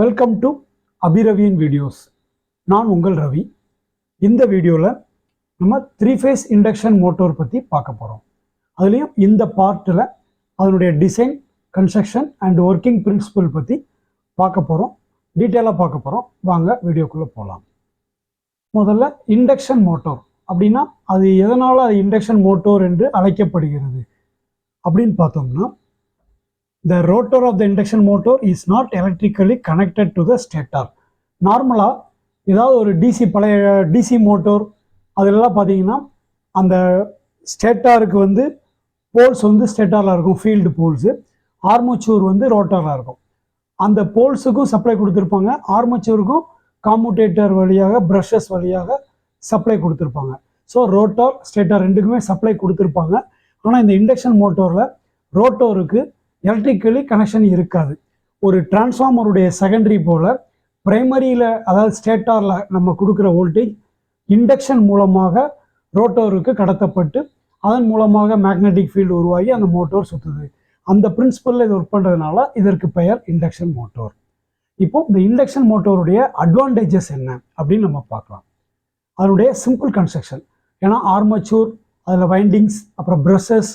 Welcome to அபிரவியின் videos. நான் உங்கள் ரவி. இந்த வீடியோவில் நம்ம 3-phase இண்டக்ஷன் மோட்டார் பற்றி பார்க்க போகிறோம். அதுலேயும் இந்த பார்ட்டில் அதனுடைய design, construction and working principal பற்றி பார்க்க போகிறோம். டீட்டெயிலாக பார்க்க போகிறோம். வாங்க வீடியோக்குள்ளே போகலாம். முதல்ல இண்டக்ஷன் மோட்டார் அப்படின்னா அது எதனால் அது இண்டக்ஷன் மோட்டார் என்று அழைக்கப்படுகிறது அப்படின்னு பார்த்தோம்னா, the rotor of the induction motor is not electrically connected to the stator. நார்மலாக ஏதாவது ஒரு பழைய டிசி மோட்டோர் அதெல்லாம் பார்த்தீங்கன்னா அந்த ஸ்டேட்டாருக்கு வந்து போல்ஸ் வந்து ஸ்டேட்டாரில் இருக்கும், ஃபீல்டு போல்ஸு. ஆர்மச்சூர் வந்து ரோட்டரில் இருக்கும். அந்த போல்ஸுக்கும் சப்ளை கொடுத்துருப்பாங்க, ஆர்மச்சூருக்கும் காமுடேட்டர் வழியாக ப்ரஷஸ் வழியாக சப்ளை கொடுத்துருப்பாங்க. ஸோ ரோட்டார் ஸ்டேட்டார் ரெண்டுக்குமே சப்ளை கொடுத்துருப்பாங்க. ஆனால் இந்த இண்டக்ஷன் மோட்டோரில் ரோட்டோருக்கு எலக்ட்ரிக்கலி கனெக்ஷன் இருக்காது. ஒரு டிரான்ஸ்ஃபார்மருடைய செகண்டரி போல் பிரைமரியில், அதாவது ஸ்டேட்டாரில் நம்ம கொடுக்குற வோல்டேஜ் இண்டக்ஷன் மூலமாக ரோட்டோருக்கு கடத்தப்பட்டு அதன் மூலமாக மேக்னெட்டிக் ஃபீல்டு உருவாகி அந்த மோட்டோர் சுற்றுது. அந்த பிரின்சிபலில் இது ஒர்க் பண்ணுறதுனால இதற்கு பெயர் இண்டக்ஷன் மோட்டோர். இப்போ இந்த இண்டக்ஷன் மோட்டோருடைய அட்வான்டேஜஸ் என்ன அப்படின்னு நம்ம பார்க்கலாம். அதனுடைய சிம்பிள் கன்ஸ்ட்ரக்ஷன். ஏன்னா ஆர்மச்சூர், அதில் வைண்டிங்ஸ், அப்புறம் ப்ரஷஸ்,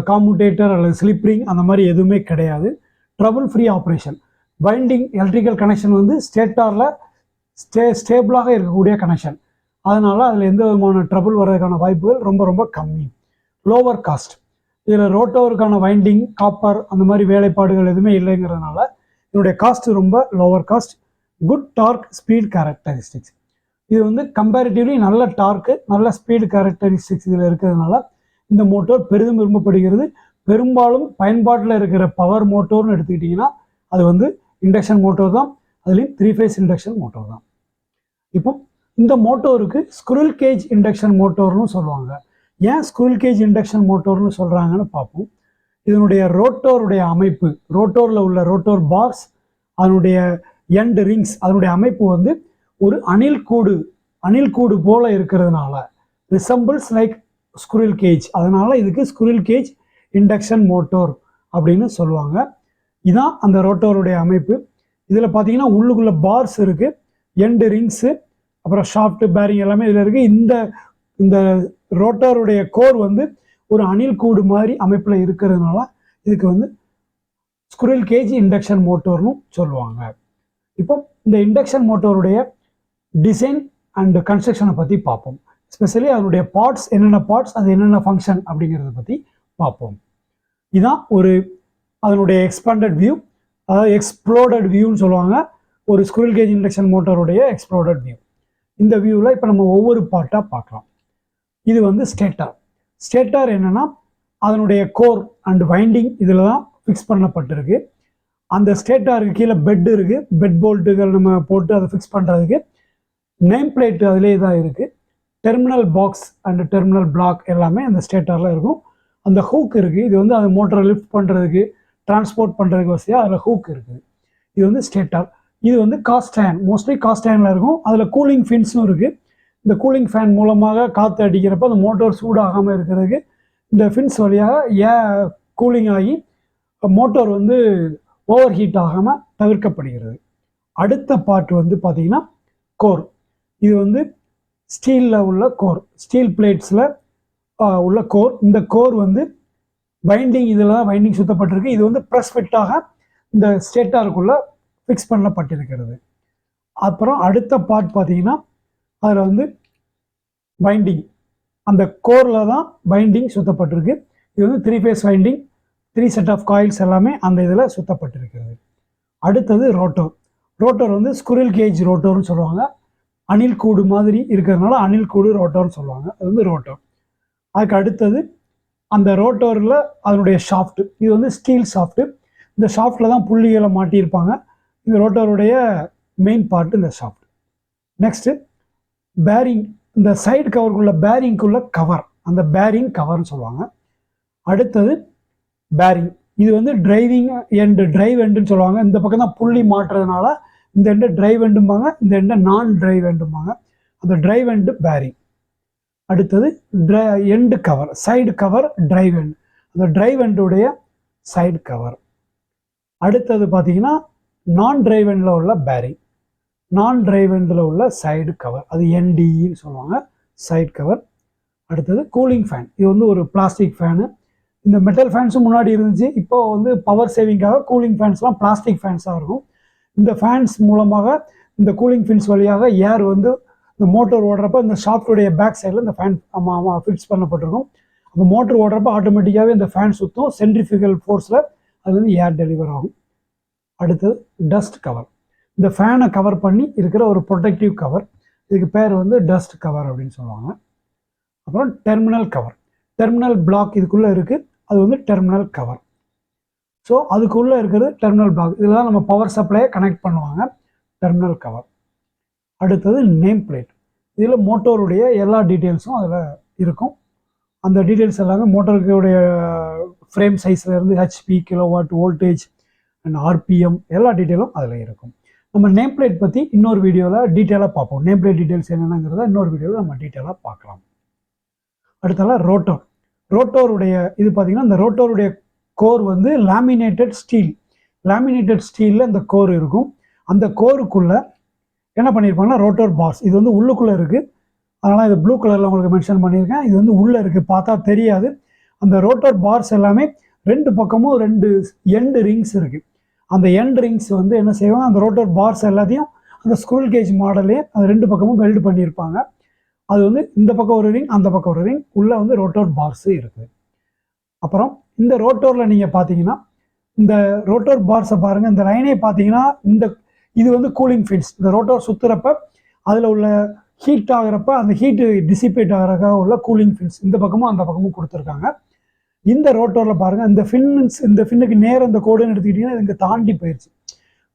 காமுடேட்டர் அல்லது ஸ்லிப்ரிங் அந்த மாதிரி எதுவுமே கிடையாது. Trouble free operation. Winding electrical connection வந்து ஸ்டேட்டாரில் ஸ்டேபிளாக இருக்கக்கூடிய கனெக்ஷன். அதனால் அதில் எந்த விதமான ட்ரபுள் வர்றதுக்கான வாய்ப்புகள் ரொம்ப ரொம்ப கம்மி. Lower cost. இதில் ரோட்டோருக்கான வைண்டிங், காப்பர் அந்த மாதிரி வேலைப்பாடுகள் எதுவுமே இல்லைங்கிறதுனால இதனுடைய காஸ்ட் ரொம்ப lower cost. Good torque speed characteristics. இது வந்து கம்பேரிட்டிவ்லி நல்ல டார்க்கு, நல்ல ஸ்பீடு கேரக்டரிஸ்டிக்ஸ் இதில் இருக்கிறதுனால இந்த மோட்டோர் பெரிதும் விரும்பப்படுகிறது. பெரும்பாலும் பயன்பாட்டில் இருக்கிற பவர் மோட்டோர்னு எடுத்துக்கிட்டிங்கன்னா அது வந்து இண்டக்ஷன் மோட்டோர் தான். அதுலேயும் 3-phase இண்டக்ஷன் மோட்டோர் தான். இப்போ இந்த மோட்டோருக்கு ஸ்குரில் கேஜ் இண்டக்ஷன் மோட்டோர்னு சொல்லுவாங்க. ஏன் ஸ்குரில் கேஜ் இண்டக்ஷன் மோட்டோர்னு சொல்கிறாங்கன்னு பார்ப்போம். இதனுடைய ரோட்டோருடைய அமைப்பு, ரோட்டோரில் உள்ள ரோட்டோர் பார்ஸ், அதனுடைய எண்ட் ரிங்ஸ், அதனுடைய அமைப்பு வந்து ஒரு அணில் கூடு போல இருக்கிறதுனால ரிசம்பிள்ஸ் லைக் ஸ்குரில் கேஜ். அதனால இதுக்கு ஸ்குரில் கேஜ் இண்டக்ஷன் மோட்டோர் அப்படின்னு சொல்லுவாங்க. இதுதான் அந்த ரோட்டோருடைய அமைப்பு. இதில் பார்த்தீங்கன்னா உள்ளுக்குள்ள பார்ஸ் இருக்குது, எண்டு ரிங்ஸு, அப்புறம் ஷாஃப்ட், பேரிங் எல்லாமே இதில் இருக்குது. இந்த ரோட்டோருடைய கோர் வந்து ஒரு அணில் கூடு மாதிரி அமைப்பில் இருக்கிறதுனால இதுக்கு வந்து ஸ்குரில் கேஜ் இண்டக்ஷன் மோட்டோர்னு சொல்லுவாங்க. இப்போ இந்த இண்டக்ஷன் மோட்டோருடைய டிசைன் அண்ட் கன்ஸ்ட்ரக்ஷனை பற்றி பார்ப்போம். ஸ்பெஷலி அதனுடைய பார்ட்ஸ், என்னென்ன பார்ட்ஸ், அது என்னென்ன ஃபங்க்ஷன் அப்படிங்கிறத பற்றி பார்ப்போம். இதுதான் அதனுடைய எக்ஸ்பாண்டட் வியூ, அதாவது எக்ஸ்ப்ளோடட் வியூன்னு சொல்லுவாங்க. ஒரு ஸ்குரில் கேஜ் இண்டக்ஷன் மோட்டருடைய எக்ஸ்ப்ளோடட் வியூ. இந்த வியூவில் இப்போ நம்ம ஒவ்வொரு பார்ட்டாக பார்க்கலாம். இது வந்து ஸ்டேட்டார் என்னென்னா அதனுடைய கோர் அண்ட் வைண்டிங் இதில் தான் ஃபிக்ஸ் பண்ணப்பட்டிருக்கு. அந்த ஸ்டேட்டாருக்கு கீழே பெட் இருக்குது. பெட் போல்ட்டுகள் நம்ம போட்டு அதை ஃபிக்ஸ் பண்ணுறதுக்கு நேம் பிளேட்டு அதிலே தான் இருக்குது. Terminal box and terminal black எல்லாமே அந்த ஸ்டேட்டாரில் இருக்கும். அந்த ஹூக் இருக்குது. இது வந்து அந்த மோட்டரை லிஃப்ட் பண்ணுறதுக்கு, டிரான்ஸ்போர்ட் பண்ணுறதுக்கு வசதியாக அதில் ஹூக் இருக்குது. இது வந்து ஸ்டேட்டார். இது வந்து காஸ்ட் அயர்ன், மோஸ்ட்லி காஸ்ட் அயர்னில் இருக்கும். அதில் கூலிங் ஃபின்ஸும் இருக்குது. இந்த கூலிங் ஃபேன் மூலமாக காற்று அடிக்கிறப்ப அந்த மோட்டர் சூடாகாமல் இருக்கிறதுக்கு இந்த ஃபின்ஸ் வழியாக கூலிங் ஆகி மோட்டர் வந்து ஓவர் ஹீட் ஆகாமல் தவிர்க்கப்படுகிறது. அடுத்த பார்ட் வந்து பார்த்திங்கன்னா கோர். இது வந்து ஸ்டீலில் உள்ள கோர், ஸ்டீல் பிளேட்ஸில் உள்ள கோர். இந்த கோர் வந்து வைண்டிங், இதில் தான் வைண்டிங் சுத்தப்பட்டிருக்கு. இது வந்து ப்ரெஸ் ஃபிட்டாக இந்த ஸ்டேட்டாருக்குள்ளே ஃபிக்ஸ் பண்ணப்பட்டிருக்கிறது. அப்புறம் அடுத்த பார்ட் பார்த்தீங்கன்னா அதில் வந்து வைண்டிங், அந்த கோரில் தான் வைண்டிங் சுத்தப்பட்டிருக்கு. இது வந்து 3-phase winding, 3 set of coils எல்லாமே அந்த இதில் சுத்தப்பட்டிருக்கிறது. அடுத்தது ரோட்டோர் வந்து ஸ்குரில் கேஜ் ரோட்டோர்னு சொல்லுவாங்க. அணில் கூடு மாதிரி இருக்கிறதுனால அணில் கூடு ரோட்டோர்னு சொல்லுவாங்க. அது வந்து ரோட்டோர். அதுக்கு அடுத்தது அந்த ரோட்டோரில் அதனுடைய ஷாஃப்ட். இது வந்து ஸ்டீல் ஷாஃப்ட்டு. இந்த ஷாஃப்டில் தான் புள்ளிகளை மாட்டியிருப்பாங்க. இந்த ரோட்டோருடைய மெயின் பார்ட்டு இந்த ஷாஃப்ட். நெக்ஸ்ட்டு பேரிங், இந்த சைடு கவருக்குள்ள பேரிங்குள்ள கவர், அந்த பேரிங் கவர்னு சொல்லுவாங்க. அடுத்தது பேரிங். இது வந்து டிரைவிங் எண்டு, டிரைவ் எண்டுன்னு சொல்லுவாங்க. இந்த பக்கம் தான் புள்ளி மாட்டுறதுனால இந்த எண்டை டிரைவ் எண்டும்பாங்க, இந்த எண்டை நான் டிரைவ் எண்டும்பாங்க. அந்த டிரைவ் எண்டு பேரிங். அடுத்தது end cover, side cover, drive end. அந்த டிரைவ் எண்டுடைய சைடு கவர். அடுத்தது பார்த்தீங்கன்னா நான் டிரைவ் எண்டில் உள்ள பேரிங், நான் டிரைவ் எண்டில் உள்ள சைடு கவர், அது என்டின்னு சொல்லுவாங்க, சைடு கவர். அடுத்தது கூலிங் ஃபேன், இது வந்து ஒரு பிளாஸ்டிக் ஃபேனு. இந்த மெட்டல் ஃபேன்ஸும் முன்னாடி இருந்துச்சு, இப்போ வந்து பவர் சேவிங்காக கூலிங் ஃபேன்ஸ்லாம் பிளாஸ்டிக் ஃபேன்ஸாக இருக்கும். இந்த ஃபேன்ஸ் மூலமாக இந்த கூலிங் ஃபின்ஸ் வழியாக ஏர் வந்து இந்த மோட்டர் ஓடுறப்ப இந்த ஷாஃப்டுடைய பேக் சைடில் இந்த ஃபேன் ஃபிக்ஸ் பண்ணப்பட்டிருக்கும். அப்போ மோட்டர் ஓடுறப்ப ஆட்டோமேட்டிக்காகவே இந்த ஃபேன் சுற்றும், சென்ட்ரிஃபிகல் ஃபோர்ஸில் அது வந்து ஏர் டெலிவர் ஆகும். அடுத்தது டஸ்ட் கவர், இந்த ஃபேனை கவர் பண்ணி இருக்கிற ஒரு ப்ரொடெக்டிவ் கவர், இதுக்கு பேர் வந்து டஸ்ட் கவர் அப்படின்னு சொல்லுவாங்க. அப்புறம் டெர்மினல் கவர், டெர்மினல் பிளாக் இதுக்குள்ளே இருக்குது, அது வந்து டெர்மினல் கவர். ஸோ அதுக்குள்ளே இருக்கிறது டெர்மினல் பிளாக், இதில் தான் நம்ம பவர் சப்ளையை கனெக்ட் பண்ணுவாங்க, டெர்மினல் கவர். அடுத்தது நேம் பிளேட், இதில் மோட்டோருடைய எல்லா டீட்டெயில்ஸும் அதில் இருக்கும். அந்த டீட்டெயில்ஸ் எல்லாமே மோட்டருடைய ஃப்ரேம் சைஸ்லேருந்து HP, kilowatt, voltage and RPM எல்லா டீட்டெயிலும் அதில் இருக்கும். நம்ம நேம் பிளேட் பற்றி இன்னொரு வீடியோவில் டீட்டெயிலாக பார்ப்போம். நேம் பிளேட் டீட்டெயில்ஸ் என்னென்னங்கிறத இன்னொரு வீடியோவில் நம்ம டீட்டெயிலாக பார்க்கலாம். அடுத்தால ரோட்டோர், ரோட்டோருடைய இது பார்த்திங்கன்னா இந்த ரோட்டோருடைய கோர் வந்து லேமினேட்டட் ஸ்டீல், லேமினேட்டட் ஸ்டீலில் இந்த கோர் இருக்கும். அந்த கோருக்குள்ளே என்ன பண்ணியிருப்பாங்கன்னா ரோட்டோர் பார்ஸ், இது வந்து உள்ளுக்குள்ளே இருக்குது, அதனால் இது ப்ளூ கலரில் உங்களுக்கு மென்ஷன் பண்ணியிருக்கேன். இது வந்து உள்ளே இருக்குது, பார்த்தா தெரியாது. அந்த ரோட்டோர் பார்ஸ் எல்லாமே ரெண்டு பக்கமும் ரெண்டு எண்டு ரிங்ஸ் இருக்குது. அந்த எண்ட் ரிங்ஸ் வந்து என்ன செய்வாங்க, அந்த ரோட்டோர் பார்ஸ் எல்லாத்தையும் அந்த ஸ்க்ரூல் கேஜ் மாடலே அது ரெண்டு பக்கமும் வெல்டு பண்ணியிருப்பாங்க. அது வந்து இந்த பக்கம் ஒரு ரிங், அந்த பக்கம் ஒரு ரிங், உள்ளே வந்து ரோட்டோர் பார்ஸு இருக்குது. அப்புறம் இந்த ரோட்டோரில் நீங்கள் பார்த்தீங்கன்னா இந்த ரோட்டோர் பார்ஸை பாருங்கள், இந்த லைனே பார்த்தீங்கன்னா இது வந்து கூலிங் ஃபின்ஸ். இந்த ரோட்டோர் சுற்றுறப்ப அதில் உள்ள ஹீட் ஆகிறப்ப அந்த ஹீட்டு டிசிபேட் ஆகிறதுக்காக உள்ள கூலிங் ஃபின்ஸ் இந்த பக்கமும் அந்த பக்கமும் கொடுத்துருக்காங்க. இந்த ரோட்டோரில் பாருங்கள், இந்த ஃபின்னுக்கு நேரம் இந்த கோடுன்னு எடுத்துக்கிட்டிங்கன்னா இங்கே தாண்டி போயிடுச்சு,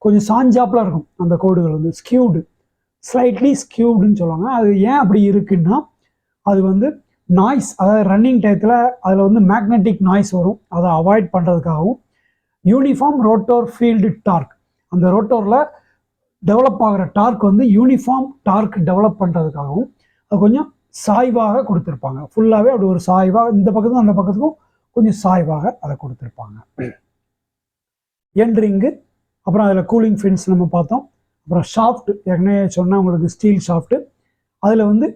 கொஞ்சம் சாஞ்சாப்பில் இருக்கும் அந்த கோடுகள் வந்து ஸ்கியூடு, ஸ்லைட்லி ஸ்கியூடுன்னு சொல்லுவாங்க. அது ஏன் அப்படி இருக்குன்னா அது வந்து நாய்ஸ், அதாவது ரன்னிங் டயத்தில் அதில் வந்து மேக்னெட்டிக் நாய்ஸ் வரும், அதை அவாய்ட் பண்ணுறதுக்காகவும் யூனிஃபார்ம் ரோட்டோர் ஃபீல்டு டார்க், அந்த ரோட்டோரில் டெவலப் ஆகிற டார்க் வந்து யூனிஃபார்ம் டார்க் டெவலப் பண்ணுறதுக்காகவும் அது கொஞ்சம் சாய்வாக கொடுத்துருப்பாங்க. ஃபுல்லாகவே அப்படி ஒரு சாய்வாக இந்த பக்கத்துக்கும் அந்த பக்கத்துக்கும் கொஞ்சம் சாய்வாக அதை கொடுத்துருப்பாங்க. எண்ட் ரிங்கு, அப்புறம் அதில் கூலிங் ஃபின்ஸ் நம்ம பார்த்தோம். அப்புறம் ஷாஃப்ட், ஏற்கனவே சொன்னால் உங்களுக்கு ஸ்டீல் ஷாஃப்ட்டு, அதில் வந்து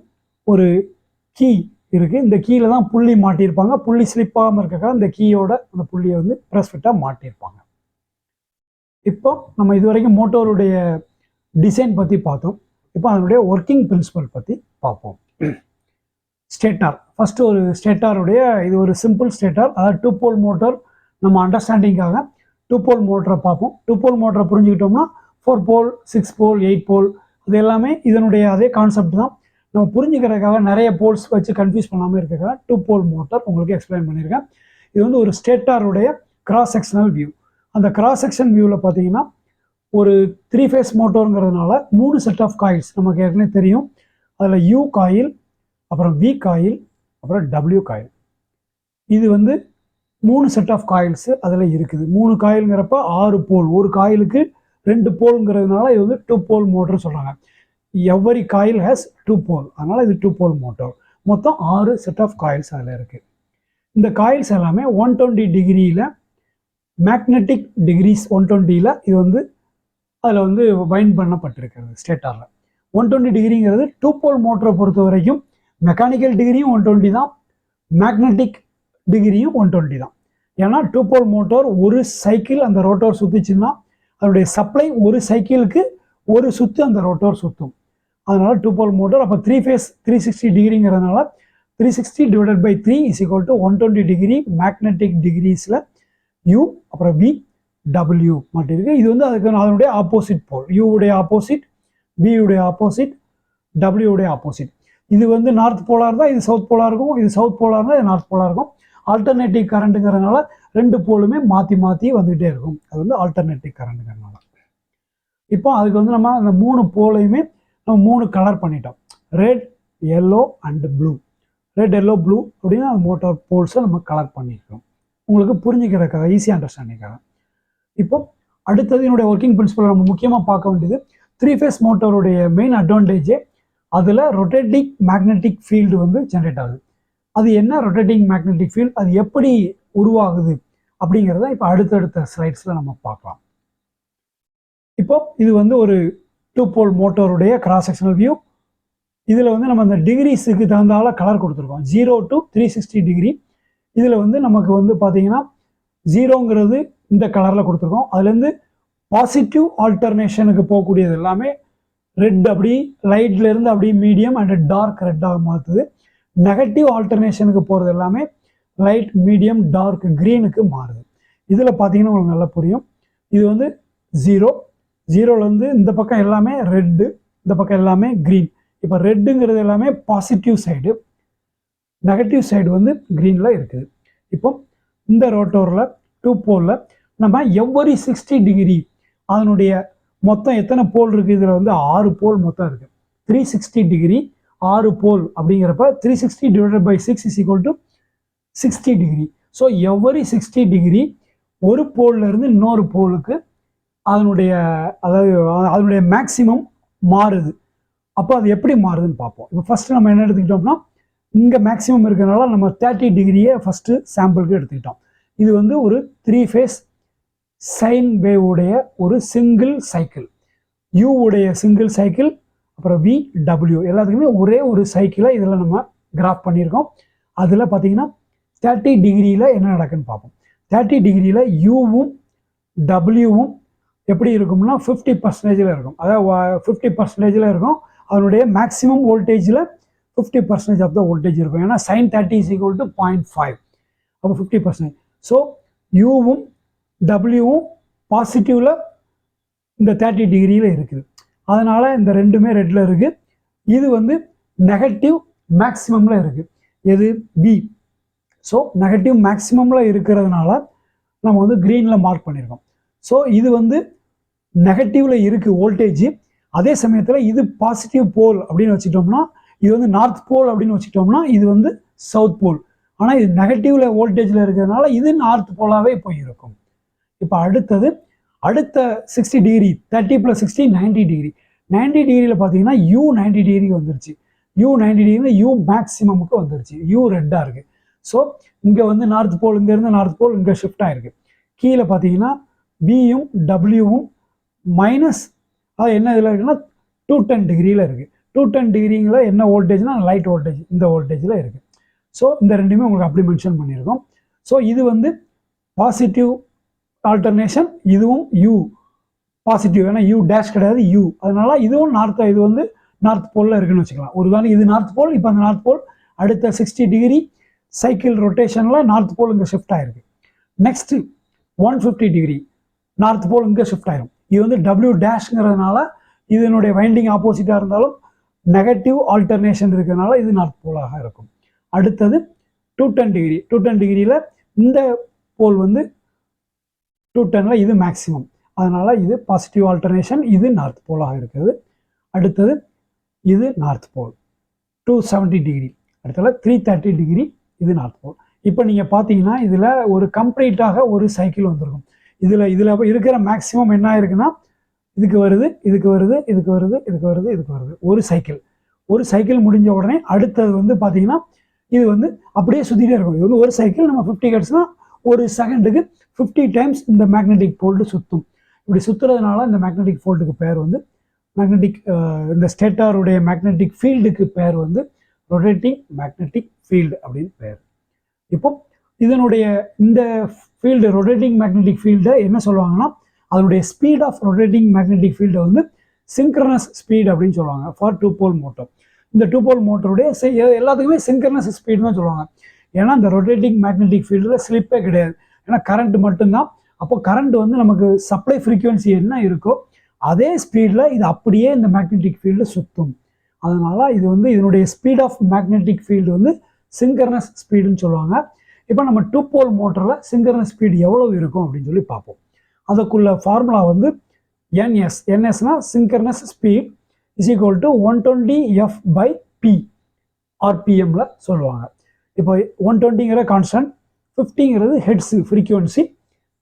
ஒரு கீ இருக்குது. இந்த கீயில் தான் புள்ளி மாட்டியிருப்பாங்க, புள்ளி ஸ்லிப்பாகாமல் இருக்காங்க இந்த கீயோட அந்த புள்ளியை வந்து ப்ரெஸ் ஃபிட்டாக மாட்டியிருப்பாங்க. இப்போ நம்ம இது வரைக்கும் மோட்டோருடைய டிசைன் பற்றி பார்த்தோம். இப்போ அதனுடைய ஒர்க்கிங் பிரின்சிபல் பற்றி பார்ப்போம். ஸ்டேட்டார், ஃபஸ்ட்டு ஒரு ஸ்டேட்டாருடைய இது ஒரு சிம்பிள் ஸ்டேட்டார், அதாவது 2 போல் மோட்டர். நம்ம அண்டர்ஸ்டாண்டிங்காக 2 போல் மோட்டரை பார்ப்போம். 2 போல் மோட்டரை புரிஞ்சுக்கிட்டோம்னா 4 போல், 6 போல், 8 போல் இது எல்லாமே இதனுடைய அதே கான்செப்ட் தான். நம்ம புரிஞ்சுக்கிறதுக்காக நிறைய போல்ஸ் வச்சு கன்ஃபியூஸ் பண்ணாமல் இருக்கிறதுக்காக 2 போல் மோட்டர் உங்களுக்கு எக்ஸ்பிளைன் பண்ணியிருக்கேன். இது வந்து ஒரு ஸ்டேட்டாருடைய கிராஸ் செக்ஷனல் வியூ. அந்த கிராஸ் செக்ஷன் வியூவில் பார்த்தீங்கன்னா ஒரு 3 ஃபேஸ் மோட்டருங்கிறதுனால 3 செட் ஆஃப் காயில்ஸ் நமக்கு ஏற்கனவே தெரியும். அதில் U காயில், அப்புறம் V காயில், அப்புறம் W காயில். இது வந்து 3 செட் ஆஃப் காயில்ஸு அதில் இருக்குது. 3 காயிலுங்கிறப்ப 6 போல், ஒரு காயிலுக்கு 2 போல்ங்கிறதுனால இது வந்து 2 போல் மோட்டர் சொல்கிறாங்க. எவ்வரி காயில் ஹேஸ் 2 போல், அதனால் இது 2 போல் மோட்டர். மொத்தம் 6 செட் ஆஃப் காயில்ஸ் அதில் இருக்குது. இந்த காயில்ஸ் எல்லாமே 120 டிகிரியில் மேக்னெட்டிக் டிகிரிஸ் 120ல் இது வந்து அதில் வந்து வைண்ட் பண்ணப்பட்டிருக்கிறது ஸ்டேட்டாரில். 120 டிகிரிங்கிறது 2 போல் மோட்டரை பொறுத்த வரைக்கும் மெக்கானிக்கல் டிகிரியும் 120 தான், மேக்னெட்டிக் டிகிரியும் 120 தான். ஏன்னா 2 போல் மோட்டர் ஒரு சைக்கிள் அந்த ரோட்டோர் சுற்றிச்சுன்னா அதனுடைய சப்ளை ஒரு சைக்கிளுக்கு ஒரு சுற்று அந்த ரோட்டோர் சுற்றும். அதனால் 2 போல் மோட்டர். அப்போ 3 ஃபேஸ் 360 டிகிரிங்கிறதுனால 360 divided by 3 is equal to 120 degree magnetic டிகிரிஸில் U, அப்புறம் V, W மட்டும் இருக்குது. இது வந்து அதுக்கு அதனுடைய ஆப்போசிட் போல், U உடைய ஆப்போசிட், V உடைய ஆப்போசிட், W உடைய ஆப்போசிட். இது வந்து நார்த் போலாக இருந்தால் இது சவுத் போலாக இருக்கும், இது சவுத் போலாக இருந்தால் இது நார்த் போலாக இருக்கும். ஆல்டர்னேட்டிவ் கரண்ட்டுங்கிறதுனால 2 போலுமே மாற்றி மாற்றி வந்துகிட்டே இருக்கும். அது வந்து ஆல்டர்னேட்டிவ் கரண்ட்டுங்கிறதுனால. இப்போ அதுக்கு வந்து நம்ம அந்த 3 போலையுமே நம்ம 3 கலர் பண்ணிட்டோம், red, yellow and blue. Red, yellow, blue அப்படின்னு அந்த மோட்டார் போல்ஸை நம்ம கலர் பண்ணியிருக்கோம் உங்களுக்கு புரிஞ்சுக்கிறதுக்காக, ஈஸி அண்டர்ஸ்டாண்டிங்காக. இப்போ அடுத்தது என்னுடைய ஒர்க்கிங் பிரின்சிபல் நம்ம முக்கியமாக பார்க்க வேண்டியது 3 ஃபேஸ் மோட்டருடைய மெயின் அட்வான்டேஜே அதில் ரொட்டேட்டிங் மேக்னெட்டிக் ஃபீல்டு வந்து ஜென்ரேட் ஆகுது. அது என்ன ரொட்டேட்டிங் மேக்னெட்டிக் ஃபீல்டு, அது எப்படி உருவாகுது அப்படிங்கிறத இப்போ அடுத்தடுத்த ஸ்லைட்ஸில் நம்ம பார்க்கலாம். இப்போ இது வந்து ஒரு 2 போல் மோட்டருடைய கிராஸ் செக்ஷனல் வியூ. இதில் வந்து நம்ம அந்த டிகிரிஸுக்கு தகுந்தால கலர் கொடுத்துருக்கோம். 0 to 360 டிகிரி. இதில் வந்து நமக்கு வந்து பார்த்தீங்கன்னா 0ங்கிறது இந்த கலரில் கொடுத்துருக்கோம். அதுலேருந்து பாசிட்டிவ் ஆல்டர்னேஷனுக்கு போகக்கூடியது எல்லாமே ரெட், அப்படி லைட்லேருந்து அப்படி மீடியம் அண்ட் டார்க் ரெட்டாக மாற்றுது. நெகட்டிவ் ஆல்டர்னேஷனுக்கு போகிறது எல்லாமே லைட், மீடியம், டார்க் க்ரீனுக்கு மாறுது. இதில் பார்த்தீங்கன்னா உங்களுக்கு நல்லா புரியும். இது வந்து 0, 0லேருந்து இந்த பக்கம் எல்லாமே ரெட்டு, இந்த பக்கம் எல்லாமே க்ரீன். இப்போ ரெட்டுங்கிறது எல்லாமே பாசிட்டிவ் சைடு, நெகட்டிவ் சைடு வந்து க்ரீனில் இருக்குது. இப்போ இந்த ரோட்டோரில் 2 போலில் நம்ம எவ்வரி 60 டிகிரி அதனுடைய மொத்தம் எத்தனை போல் இருக்குது? இதில் வந்து 6 போல் மொத்தம் இருக்குது. 360 டிகிரி 6 போல் அப்படிங்கிறப்ப 360 divided by 6 is equal to 60 degree. So every 60 degree ஒரு போல்ல இருந்து இன்னொரு போலுக்கு அதனுடைய மேக்சிமம் மாறுது. அப்போ அது எப்படி மாறுதுன்னு பார்ப்போம். இப்போ ஃபஸ்ட்டு நம்ம என்ன எடுத்துக்கிட்டோம்னா, இங்கே மேக்ஸிமம் இருக்கிறனால நம்ம 30 டிகிரியை ஃபஸ்ட்டு சாம்பிளுக்கு எடுத்துக்கிட்டோம். இது வந்து ஒரு 3 ஃபேஸ் சைன் வேவுடைய ஒரு சிங்கிள் சைக்கிள். யூ உடைய சிங்கிள் சைக்கிள், அப்புறம் வி, டபிள்யூ எல்லாத்துக்குமே ஒரே ஒரு சைக்கிளை இதில் நம்ம கிராஃப் பண்ணியிருக்கோம். அதில் பார்த்தீங்கன்னா 30 டிகிரியில் என்ன நடக்குன்னு பார்ப்போம். 30 டிகிரியில் யூவும் டபிள்யூவும் எப்படி இருக்கும்னா 50% இருக்கும். அதாவது 50% இருக்கும். அதனுடைய மேக்ஸிமம் வோல்டேஜில் 50% ஆஃப் த வோல்டேஜ் இருக்கும். ஏன்னா sin 30 is equal to 0.5. அப்போ 50%. ஸோ யூவும் டபிள்யூவும் பாசிட்டிவில் இந்த 30 டிகிரியில் இருக்குது. அதனால் இந்த ரெண்டுமே ரெட்டில் இருக்குது. இது வந்து நெகட்டிவ் மேக்ஸிமமில் இருக்குது. எது? பி. ஸோ நெகட்டிவ் மேக்ஸிமமில் இருக்கிறதுனால நம்ம வந்து க்ரீனில் மார்க் பண்ணியிருக்கோம். ஸோ இது வந்து நெகட்டிவில் இருக்குது வோல்டேஜ். அதே சமயத்தில் இது பாசிட்டிவ் போல் அப்படின்னு வச்சுட்டோம்னா, இது வந்து நார்த் போல் அப்படின்னு வச்சுட்டோம்னா, இது வந்து சவுத் போல். ஆனால் இது நெகட்டிவ்ல வோல்டேஜில் இருக்கிறதுனால இது நார்த் போலாகவே போய் இருக்கும். இப்போ அடுத்த 60 டிகிரி 30 + 60 90 டிகிரி. 90 டிகிரியில் பார்த்தீங்கன்னா யூ 90 டிகிரிக்கு வந்துருச்சு. யூ 90 டிகிரியில் யூ மேக்ஸிமமுக்கு வந்துருச்சு. யூ ரெட்டாக இருக்குது. ஸோ இங்கே வந்து நார்த் போல், இங்கேருந்து நார்த் போல் இங்கே ஷிஃப்ட் ஆகிருக்கு. கீழே பார்த்தீங்கன்னா பியும் டபிள்யூவும் மைனஸ், அது என்ன இதில் இருக்குன்னா 210 டிகிரியில் இருக்குது. 210 டிகிரிங்கில் என்ன வோல்டேஜ்னா லைட் வோல்டேஜ், இந்த வோல்டேஜில் இருக்குது. ஸோ இந்த ரெண்டுமே உங்களுக்கு அப்படி மென்ஷன் பண்ணியிருக்கோம். ஸோ இது வந்து பாசிட்டிவ் ஆல்டர்னேஷன், இதுவும் யூ பாசிட்டிவ், ஏன்னா யூ டேஷ் கிடையாது யூ, அதனால இதுவும் இது வந்து நார்த் போலில் இருக்குன்னு வச்சுக்கலாம். ஒரு வேளை இது நார்த் போல், இப்போ அந்த நார்த் போல் அடுத்த 60 டிகிரி சைக்கிள் ரொட்டேஷனில் நார்த் போல் இங்கே ஷிஃப்ட் ஆகிருக்கு. நெக்ஸ்ட்டு 150 டிகிரி நார்த் போல் இங்கே ஷிஃப்ட் ஆயிரும். இது வந்து டபிள்யூ டேஷ்ங்கிறதுனால இதனுடைய வைண்டிங் ஆப்போசிட்டாக இருந்தாலும் நெகட்டிவ் ஆல்டர்னேஷன் இருக்கிறதுனால இது நார்த் போலாக இருக்கும். அடுத்தது 210 டிகிரி. 210 டிகிரியில் இந்த போல் வந்து 210ல் இது மேக்ஸிமம், அதனால் இது பாசிட்டிவ் ஆல்டர்னேஷன், இது நார்த் போலாக இருக்குது. அடுத்தது இது நார்த் போல் 270 டிகிரி. அடுத்தது 330 டிகிரி, இது நார்த் போல். இப்போ நீங்கள் பார்த்தீங்கன்னா இதில் ஒரு கம்ப்ளீட்டாக ஒரு சைக்கிள் வந்திருக்கும். இதில் இருக்கிற மேக்ஸிமம் என்ன ஆயிருக்குன்னா, இதுக்கு வருது, இதுக்கு வருது, இதுக்கு வருது, இதுக்கு வருது, இதுக்கு வருது. ஒரு சைக்கிள் முடிஞ்ச உடனே அடுத்தது வந்து பார்த்தீங்கன்னா இது வந்து அப்படியே சுற்றிட்டே இருக்கும். இது வந்து ஒரு சைக்கிள் நம்ம 50 ஹெர்ட்ஸ்னா ஒரு செகண்டுக்கு 50 டைம்ஸ் இந்த மேக்னெட்டிக் ஃபோல்டு சுற்றும். இப்படி சுற்றுறதுனால இந்த மேக்னெட்டிக் ஃபோல்டுக்கு பேர் வந்து இந்த ஸ்டேட்டாருடைய மேக்னெட்டிக் ஃபீல்டுக்கு பேர் வந்து ரொட்டேட்டிங் மேக்னெட்டிக் ஃபீல்டு அப்படின்னு பேர். இப்போ இதனுடைய இந்த ஃபீல்டு ரொட்டேட்டிங் மேக்னெட்டிக் ஃபீல்டை என்ன சொல்லுவாங்கன்னா, அதனுடைய ஸ்பீட் ஆஃப் ரொட்டேட்டிங் மேக்னெட்டிக் ஃபீல்டை வந்து சிங்க்ரனஸ் ஸ்பீட் அப்படின்னு சொல்லுவாங்க ஃபார் 2 போல் மோட்டர். இந்த 2 போல் மோட்டருடைய எல்லாத்துக்குமே சிங்க்ரனஸ் ஸ்பீட் தான் சொல்லுவாங்க. ஏன்னா இந்த ரொட்டேட்டிங் மேக்னெட்டிக் ஃபீல்டில் ஸ்லிப்பே கிடையாது. ஏன்னா கரண்ட் மட்டும்தான். அப்போ கரண்ட் வந்து நமக்கு சப்ளை ஃப்ரீக்குவன்சி என்ன இருக்கோ அதே ஸ்பீடில் இது அப்படியே இந்த மேக்னெட்டிக் ஃபீல்டு சுற்றும். அதனால இது வந்து இதனுடைய ஸ்பீட் ஆஃப் மேக்னெட்டிக் ஃபீல்டு வந்து சிங்க்ரனஸ் ஸ்பீடுன்னு சொல்லுவாங்க. இப்போ நம்ம 2 போல் மோட்டரில் சிங்க்ரனஸ் ஸ்பீடு எவ்வளவு இருக்கும் அப்படின்னு சொல்லி பார்ப்போம். அதுக்குள்ள ஃபார்முலா வந்து NS. NSனா synchronous speed is equal to 120 F/P RPMல சொல்லுவாங்க. இப்போ 120ங்கிற கான்ஸ்டன்ட், 50ங்கிறது ஹெட்ஸ் ஃப்ரீக்குவன்சி,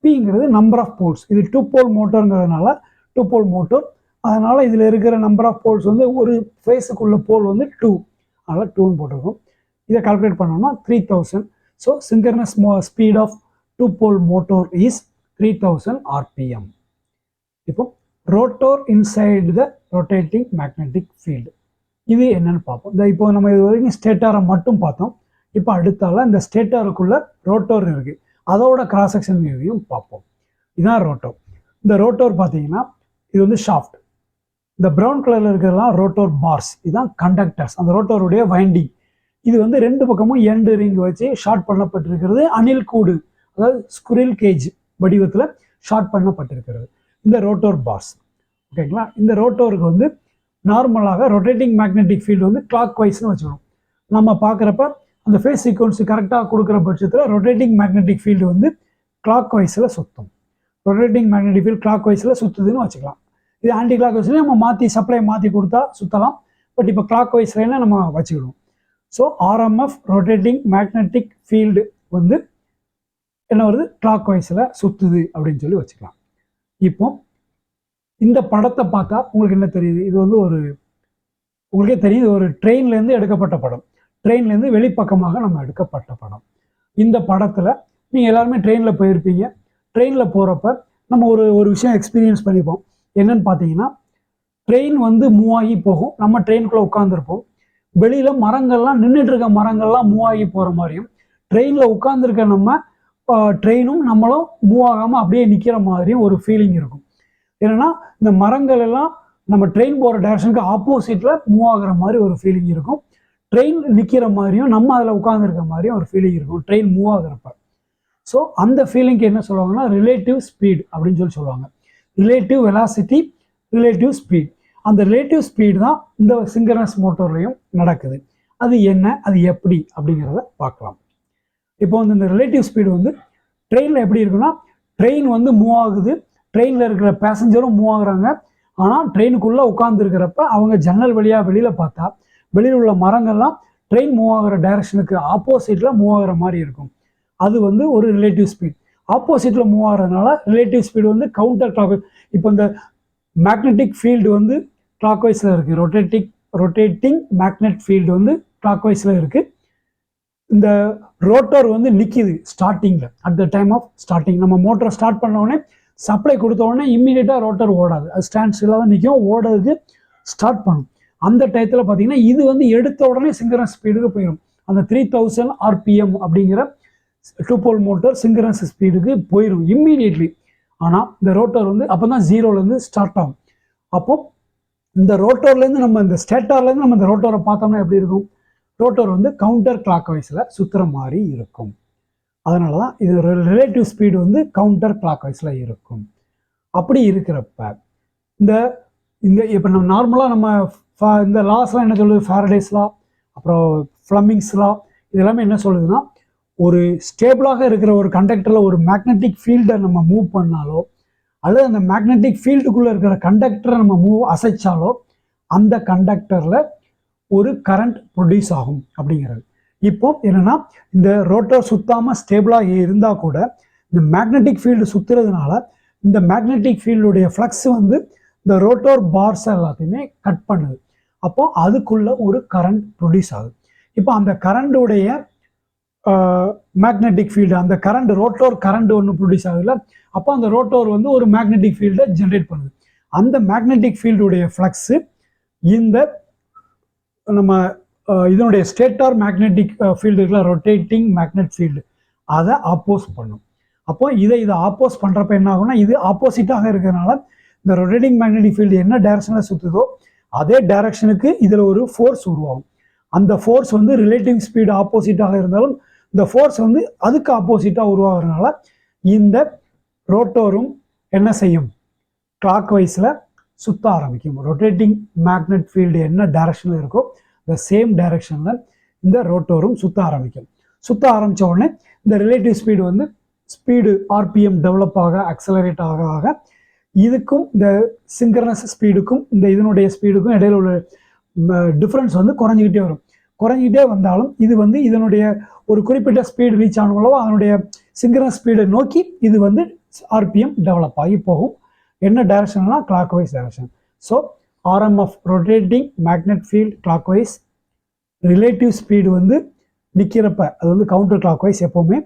Pங்கிறது நம்பர் ஆஃப் போல்ஸ். இது 2 போல் மோட்டருங்கிறதுனால 2 போல் மோட்டர், அதனால இதில் இருக்கிற நம்பர் ஆஃப் போல்ஸ் வந்து ஒரு ஃபேஸுக்குள்ள போல் வந்து 2, அதனால் 2ன்னு போட்டிருக்கோம். இதை கால்குலேட் பண்ணோம்னா 3000. So synchronous speed of 2 pole motor is 3000 RPM. இப்போ rotor inside the rotating magnetic field. இது என்னன்னு பார்ப்போம். இப்போ நம்ம இது வரைக்கும் ஸ்டேட்டாரை மட்டும் பார்த்தோம். இப்போ அடுத்தால இந்த ஸ்டேட்டாருக்குள்ள ரோட்டோர் இருக்குது, அதோட கிராஸ் செக்ஷன் வியூவையும் பார்ப்போம். இதுதான் ரோட்டோர். இந்த ரோட்டோர் பார்த்தீங்கன்னா இது வந்து ஷாஃப்ட். இந்த ப்ரௌன் கலரில் இருக்கிறதெல்லாம் ரோட்டோர் பார்ஸ், இதுதான் கண்டக்டர்ஸ், அந்த ரோட்டோருடைய வைண்டிங். இது வந்து ரெண்டு பக்கமும் எண்டு ரிங் வச்சு ஷார்ட் பண்ணப்பட்டிருக்கிறது. அணில் கூடு, அதாவது ஸ்குரில் கேஜ் வடிவத்தில் ஷார்ட் பண்ணப்பட்டிருக்கிறது இந்த ரோட்டோர் பார்ஸ். ஓகேங்களா? இந்த ரோட்டோருக்கு வந்து நார்மலாக ரொட்டேட்டிங் மேக்னெட்டிக் ஃபீல்டு வந்து கிளாக் வைஸ்னு வச்சுக்கணும். நம்ம பார்க்குறப்ப அந்த ஃபேஸ் சீக்வன்ஸ் கரெக்டாக கொடுக்குற பட்சத்தில் ரொட்டேட்டிங் மேக்னெட்டிக் ஃபீல்டு வந்து கிளாக் வைஸில் சுற்றும். ரொட்டேட்டிங் மேக்னெட்டிக் ஃபீல்டு கிளாக் வைஸில் சுற்றுதுன்னு வச்சுக்கலாம். இது ஆன்டி கிளாக் வைஸ்லேயும் நம்ம மாற்றி சப்ளை மாற்றி கொடுத்தா சுற்றலாம். பட் இப்போ கிளாக் வைஸ்லாம் நம்ம வச்சுக்கணும். So RMF rotating magnetic field வந்து என்ன வருது, கிளாக் வைஸில் சுற்றுது அப்படின்னு சொல்லி வச்சுக்கலாம். இப்போ இந்த படத்தை பார்த்தா உங்களுக்கு என்ன தெரியுது? இது வந்து உங்களுக்கே தெரியுது, ஒரு ட்ரெயின்லேருந்து எடுக்கப்பட்ட படம். ட்ரெயின்லேருந்து வெளிப்பக்கமாக நம்ம எடுக்கப்பட்ட படம். இந்த படத்தில் நீங்கள் எல்லாருமே ட்ரெயினில் போயிருப்பீங்க. ட்ரெயினில் போகிறப்ப நம்ம ஒரு விஷயம் எக்ஸ்பீரியன்ஸ் பண்ணிப்போம். என்னன்னு பார்த்தீங்கன்னா, ட்ரெயின் வந்து மூவ் ஆகி போகும், நம்ம ட்ரெயினுக்குள்ளே உட்காந்துருப்போம். வெளியில் மரங்கள்லாம் நின்றுட்டு இருக்க மரங்கள்லாம் மூவ் ஆகி போகிற மாதிரியும், ட்ரெயினில் உட்காந்துருக்க நம்ம ட்ரெயினும் நம்மளும் மூவ் ஆகாமல் அப்படியே நிற்கிற மாதிரியும் ஒரு ஃபீலிங் இருக்கும். ஏன்னா இந்த மரங்கள் எல்லாம் நம்ம ட்ரெயின் போகிற டைரக்ஷனுக்கு ஆப்போசிட்டில் மூவ் ஆகுற மாதிரி ஒரு ஃபீலிங் இருக்கும். ட்ரெயின் நிற்கிற மாதிரியும் நம்ம அதில் உட்காந்துருக்க மாதிரியும் ஒரு ஃபீலிங் இருக்கும் ட்ரெயின் மூவ் ஆகுறப்ப. ஸோ அந்த ஃபீலிங்க்கு என்ன சொல்லுவாங்கன்னா ரிலேட்டிவ் ஸ்பீட் அப்படின்னு சொல்லி சொல்லுவாங்க. Relative velocity, relative speed. அந்த ரிலேட்டிவ் ஸ்பீடு தான் இந்த சிங்க்ரனஸ் மோட்டர்லையும் நடக்குது. அது என்ன, அது எப்படி அப்படிங்கிறத பார்க்கலாம். இப்போ வந்து இந்த ரிலேட்டிவ் ஸ்பீடு வந்து ட்ரெயினில் எப்படி இருக்குன்னா, ட்ரெயின் வந்து மூவ் ஆகுது, ட்ரெயினில் இருக்கிற பேசஞ்சரும் மூவ் ஆகுறாங்க. ஆனால் ட்ரெயினுக்குள்ளே உட்காந்துருக்கிறப்ப அவங்க ஜன்னல் வழியாக வெளியில் பார்த்தா வெளியில் உள்ள மரங்கள்லாம் ட்ரெயின் மூவ் ஆகிற டைரக்ஷனுக்கு ஆப்போசிட்டில் மூவ் ஆகிற மாதிரி இருக்கும். அது வந்து ஒரு ரிலேட்டிவ் ஸ்பீட். ஆப்போசிட்டில் மூவ் ஆகிறதுனால ரிலேட்டிவ் ஸ்பீடு வந்து கவுண்டர் கிளாக். இப்போ இந்த மேக்னெட்டிக் ஃபீல்டு வந்து கிளாக் வைஸில் இருக்குது. ரொட்டேட்டிங் மேக்னெட் ஃபீல்டு வந்து கிளாக் வைஸில் இருக்குது. இந்த ரோட்டர் வந்து நிற்கிது ஸ்டார்டிங்கில், at the time of starting. நம்ம மோட்டரை ஸ்டார்ட் பண்ண உடனே, சப்ளை கொடுத்த உடனே இம்மீடியட்டாக ரோட்டர் ஓடாது, அது ஸ்டாண்ட் ஸ்டில்லாக தான் நிற்கும், ஓடுறதுக்கு ஸ்டார்ட் பண்ணும். அந்த டயத்தில் பார்த்தீங்கன்னா இது வந்து எடுத்த உடனே சிங்க்ரனஸ் ஸ்பீடுக்கு போயிடும். அந்த 3000 RPM அப்படிங்கிற 2 போல் மோட்டர் சிங்க்ரனஸ் ஸ்பீடுக்கு போயிடும் இம்மீடியட்லி. ஆனால் இந்த ரோட்டர் வந்து அப்போ தான் ஜீரோலேருந்து ஸ்டார்ட் ஆகும். அப்போ இந்த ரோட்டர்லேருந்து நம்ம இந்த ஸ்டேட்டார்லேருந்து நம்ம இந்த ரோட்டரை பார்த்தோம்னா எப்படி இருக்கும்? ரோட்டர் வந்து கவுண்டர் கிளாக் வைஸில் சுற்றுற மாதிரி இருக்கும். அதனால தான் இது ரிலேட்டிவ் ஸ்பீடு வந்து கவுண்டர் கிளாக் வைஸில் இருக்கும். அப்படி இருக்கிறப்ப இந்த இப்போ நம்ம நார்மலாக நம்ம இந்த லாஸ்லாம் என்ன சொல்லுது, ஃபாரடேஸ் லா, அப்புறம் ஃப்ளமிங்ஸ் லா, இதெல்லாமே என்ன சொல்லுதுன்னா, ஒரு ஸ்டேபிளாக இருக்கிற ஒரு கண்டக்டரில் ஒரு மேக்னெட்டிக் ஃபீல்டை நம்ம மூவ் பண்ணாலோ, அல்லது அந்த மேக்னெட்டிக் ஃபீல்டுக்குள்ளே இருக்கிற கண்டக்டரை நம்ம அசைச்சாலோ அந்த கண்டக்டரில் ஒரு கரண்ட் ப்ரொடியூஸ் ஆகும் அப்படிங்கிறது. இப்போ என்னன்னா, இந்த ரோட்டர் சுத்தாமல் ஸ்டேபிளாக இருந்தால் கூட இந்த மேக்னெட்டிக் ஃபீல்டு சுற்றுறதுனால இந்த மேக்னெட்டிக் ஃபீல்டுடைய ஃப்ளக்ஸ் வந்து இந்த ரோட்டர் பார்ஸ் எல்லாத்தையுமே கட் பண்ணுது. அப்போ அதுக்குள்ள ஒரு கரண்ட் ப்ரொடியூஸ் ஆகுது. இப்போ அந்த கரண்டுடைய மேக்னெட்டிக் ஃபீல்டு, அந்த கரண்ட் ரோட்டோர் கரண்ட் ஒன்று ப்ரொடியூஸ் ஆகுதுல்ல, அப்போ அந்த ரோட்டோர் வந்து ஒரு மேக்னெட்டிக் ஃபீல்டை ஜென்ரேட் பண்ணுது. அந்த மேக்னெட்டிக் ஃபீல்டுடைய ஃப்ளக்ஸு இந்த நம்ம இதனுடைய ஸ்டேட்டார் மேக்னெட்டிக் ஃபீல்டுல ரொட்டேட்டிங் மேக்னெட் ஃபீல்டு அதை ஆப்போஸ் பண்ணும். அப்போ இதை ஆப்போஸ் பண்ணுறப்ப என்ன ஆகும்னா, இது ஆப்போசிட்டாக இருக்கிறதுனால இந்த ரொட்டேட்டிங் மேக்னெட்டிக் ஃபீல்டு என்ன டைரக்ஷனில் சுற்றுதோ அதே டைரக்ஷனுக்கு இதில் ஒரு ஃபோர்ஸ் உருவாகும். அந்த ஃபோர்ஸ் வந்து ரிலேட்டிவ் ஸ்பீடு ஆப்போசிட்டாக இருந்தாலும் இந்த ஃபோர்ஸ் வந்து அதுக்கு ஆப்போசிட்டாக உருவாகிறதுனால இந்த ரோட்டோரும் என்ன செய்யும், கிளாக் வைஸில் சுற்ற ஆரம்பிக்கும். ரொட்டேட்டிங் மேக்னெட் ஃபீல்டு என்ன டைரக்ஷனில் இருக்கோ இந்த சேம் டைரக்ஷனில் இந்த ரோட்டோரும் சுற்ற ஆரம்பிக்கும். சுற்ற ஆரம்பித்த உடனே இந்த ரிலேட்டிவ் ஸ்பீடு வந்து ஸ்பீடு RPM டெவலப் ஆக அக்சலரேட் ஆக ஆக இதுக்கும் இந்த சிங்க்ரனஸ் ஸ்பீடுக்கும் இந்த இதனுடைய ஸ்பீடுக்கும் இடையில உள்ள டிஃப்ரென்ஸ் வந்து குறைஞ்சிக்கிட்டே வரும். குறைஞ்சிக்கிட்டே வந்தாலும் இது வந்து இதனுடைய ஒரு குறிப்பிட்ட ஸ்பீடு ரீச் ஆனவங்களோ அதனுடைய சிங்க்ரனஸ் ஸ்பீடை நோக்கி இது வந்து RPM டெவலப் ஆகி போகும். என்ன டைரக்ஷன்னா கிளாக் வைஸ் டைரக்ஷன். ஸோ RMF rotating magnet field clockwise, relative speed வந்து நிற்கிறப்ப அது வந்து கவுண்டர் கிளாக் வைஸ் எப்போவுமே,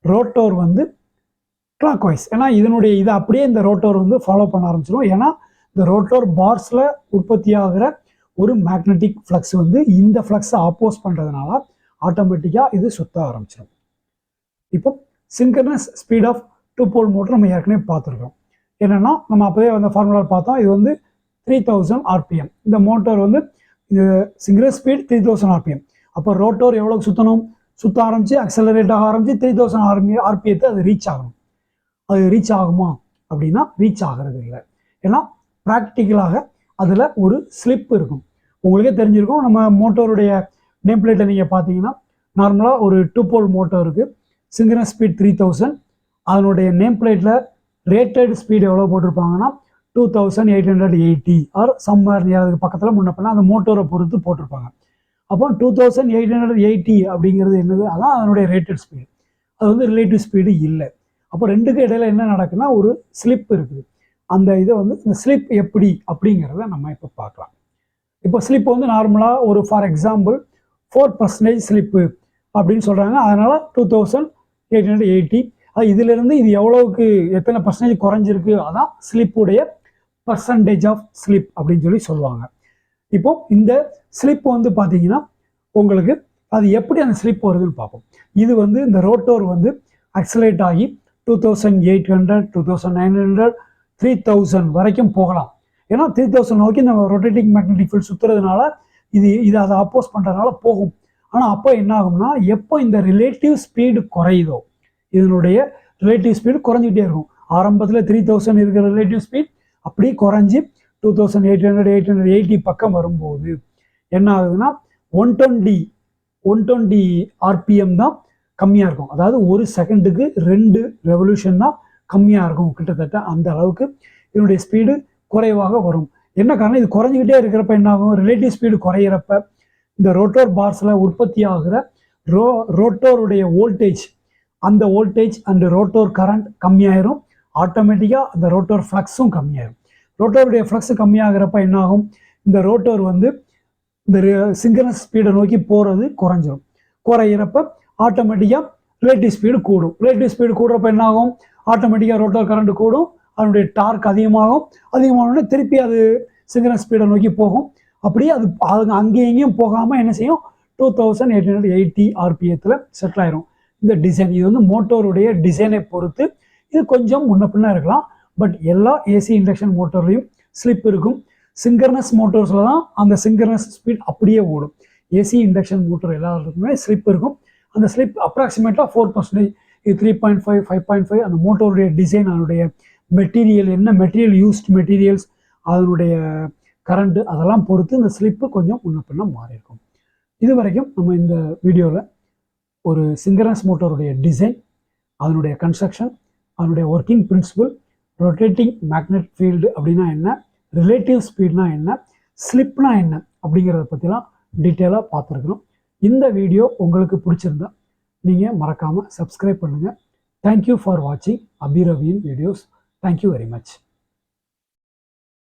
ரோட்டோர் வந்து கிளாக் வைஸ். ஏன்னா இதனுடைய இதை அப்படியே இந்த ரோட்டோர் வந்து ஃபாலோ பண்ண ஆரம்பிச்சிடும். ஏன்னா இந்த ரோட்டோர் பார்ஸில் உற்பத்தி ஆகிற ஒரு மேக்னெட்டிக் ஃப்ளக்ஸ் வந்து இந்த ஃப்ளக்ஸை ஆப்போஸ் பண்ணுறதுனால ஆட்டோமேட்டிக்காக இது சுத்த ஆரம்பிச்சிடும். இப்போ synchronous speed of two pole motor நம்ம ஏற்கனவே பார்த்துருக்கோம். என்னென்னா நம்ம அப்போதே அந்த ஃபார்முலா பார்த்தோம். இது வந்து 3000 RPM. இந்த மோட்டர் வந்து இது சிங்க்ரனஸ் ஸ்பீட் 3000 RPM. அப்போ ரோட்டோர் எவ்வளோ சுற்றணும்? சுற்ற ஆரம்பித்து அக்சலரேட் ஆக ஆரம்பித்து 3000 RPM அது ரீச் ஆகணும். அது ரீச் ஆகுமா அப்படின்னா ரீச் ஆகிறது இல்லை. ஏன்னா ப்ராக்டிக்கலாக அதில் ஒரு ஸ்லிப் இருக்கும். உங்களுக்கே தெரிஞ்சிருக்கும். நம்ம மோட்டோருடைய நேம் பிளேட்டை நீங்கள் பார்த்தீங்கன்னா நார்மலாக ஒரு 2 போல் மோட்டருக்கு சிங்க்ரனஸ் ஸ்பீட் 3000. அதனுடைய நேம் பிளேட்டில் ரேட்டட் ஸ்பீடு எவ்வளோ போட்டிருப்பாங்கன்னா 2880 ஆர் சம்வேர் அதுக்கு பக்கத்தில் முன்னப்பினா அந்த மோட்டோரை பொறுத்து போட்டிருப்பாங்க. அப்போ 2880 அப்படிங்கிறது என்னது? அதான் அதனுடைய ரேட்டட் ஸ்பீடு. அது வந்து ரிலேட்டிவ் ஸ்பீடு இல்லை. அப்போ ரெண்டுக்கு இடையில என்ன நடக்குன்னா ஒரு ஸ்லிப் இருக்குது. அந்த இதை வந்து இந்த ஸ்லிப் எப்படி அப்படிங்கிறத நம்ம இப்போ பார்க்கலாம். இப்போ ஸ்லிப் வந்து நார்மலாக ஒரு ஃபார் எக்ஸாம்பிள் 4% ஸ்லிப்பு அப்படின்னு சொல்கிறாங்க. அதனால் 2880. இதிலிருந்து இது எவ்வளவுக்கு எத்தனை பர்சன்டேஜ் குறைஞ்சிருக்கு அதான் ஸ்லிப்புடைய பர்சன்டேஜ் ஆஃப் ஸ்லிப் அப்படின்னு சொல்லி சொல்லுவாங்க. இப்போ இந்த ஸ்லிப் வந்து பார்த்தீங்கன்னா உங்களுக்கு அது எப்படி அந்த ஸ்லிப் வருதுன்னு பார்ப்போம். இது வந்து இந்த ரோட்டோர் வந்து அக்சலேட் ஆகி 2800, 2900, 3000 வரைக்கும் போகலாம். ஏன்னா 3000 நோக்கி நம்ம ரொட்டேட்டிங் மேக்னெட்டிக் ஃபீல்ட் சுற்றுறதுனால இது அதை அப்போஸ் பண்ணுறதுனால போகும். ஆனால் அப்போ என்ன ஆகும்னா எப்போ இந்த ரிலேட்டிவ் ஸ்பீடு குறையுதோ இதனுடைய ரிலேட்டிவ் ஸ்பீடு குறைஞ்சிக்கிட்டே இருக்கும். ஆரம்பத்தில் 3000 இருக்கிற ரிலேட்டிவ் ஸ்பீட் அப்படியே குறைஞ்சி 2800, 880 பக்கம் வரும்போது என்ன ஆகுதுன்னா 120 RPM தான் கம்மியாக இருக்கும். அதாவது ஒரு செகண்டுக்கு 2 ரெவல்யூஷன் தான் கம்மியாக இருக்கும். கிட்டத்தட்ட அந்த அளவுக்கு இதனுடைய ஸ்பீடு குறைவாக வரும். என்ன காரணம்? இது குறைஞ்சிக்கிட்டே இருக்கிறப்ப என்ன ஆகும்? ரிலேட்டிவ் ஸ்பீடு குறையிறப்ப இந்த ரோட்டோர் பார்ஸில் உற்பத்தி ஆகிற ரோட்டோருடைய வோல்டேஜ், அந்த வோல்டேஜ் அண்ட் ரோட்டோர் கரண்ட் கம்மியாயிரும். ஆட்டோமேட்டிக்காக அந்த ரோட்டோர் ஃப்ளக்ஸும் கம்மியாயிரும். ரோட்டோருடைய ஃப்ளக்ஸ் கம்மியாகிறப்ப என்ன ஆகும்? இந்த ரோட்டோர் வந்து இந்த சிங்க்ரனஸ் ஸ்பீடை நோக்கி போகிறது குறைஞ்சிரும். குறையிறப்ப ஆட்டோமேட்டிக்காக ரிலேட்டிவ் ஸ்பீடு கூடும். ரிலேட்டிவ் ஸ்பீடு கூடுறப்ப என்ன ஆகும்? ஆட்டோமேட்டிக்காக ரோட்டோர் கரண்ட் கூடும். அதனுடைய டார்க் அதிகமானோடனே திருப்பி அது சிங்க்ரனஸ் ஸ்பீடை நோக்கி போகும். அப்படியே அது அங்கேயும் இங்கேயும் போகாமல் என்ன செய்யும்? 2880 RPM செட்டில் ஆயிரும். இந்த டிசைன் இது வந்து மோட்டோருடைய டிசைனை பொறுத்து இது கொஞ்சம் முன்ன பின்ன இருக்கலாம். பட் எல்லா ஏசி இண்டக்ஷன் மோட்டர்லையும் ஸ்லிப் இருக்கும். சிங்கர்னஸ் மோட்டர்ஸில் தான் அந்த சிங்கர்னஸ் ஸ்பீட் அப்படியே ஓடும். ஏசி இண்டக்ஷன் மோட்டர் எல்லாருக்குமே ஸ்லிப் இருக்கும். அந்த ஸ்லிப் அப்ராக்சிமேட்டாக 4%. இது 3.5, 5.5 அந்த மோட்டருடைய டிசைன், அதனுடைய மெட்டீரியல், என்ன மெட்டீரியல் யூஸ்ட் மெட்டீரியல்ஸ், அதனுடைய கரண்ட்டு அதெல்லாம் பொறுத்து இந்த ஸ்லிப்பு கொஞ்சம் முன்ன பின்ன மாறி இருக்கும். இது வரைக்கும் நம்ம இந்த வீடியோவில் ஒரு சிங்கரனஸ் மோட்டருடைய டிசைன், அதனுடைய கன்ஸ்ட்ரக்ஷன், அதனுடைய working principal, rotating magnet field அப்படின்னா என்ன, ரிலேட்டிவ் ஸ்பீட்னா என்ன, ஸ்லிப்னா என்ன அப்படிங்கிறத பற்றிலாம் டீட்டெயிலாக பார்த்துருக்குறோம். இந்த வீடியோ உங்களுக்கு பிடிச்சிருந்தா நீங்கள் மறக்காமல் சப்ஸ்கிரைப் பண்ணுங்கள். தேங்க்யூ ஃபார் வாட்சிங் அபிரவியின் வீடியோஸ். Thank you very much.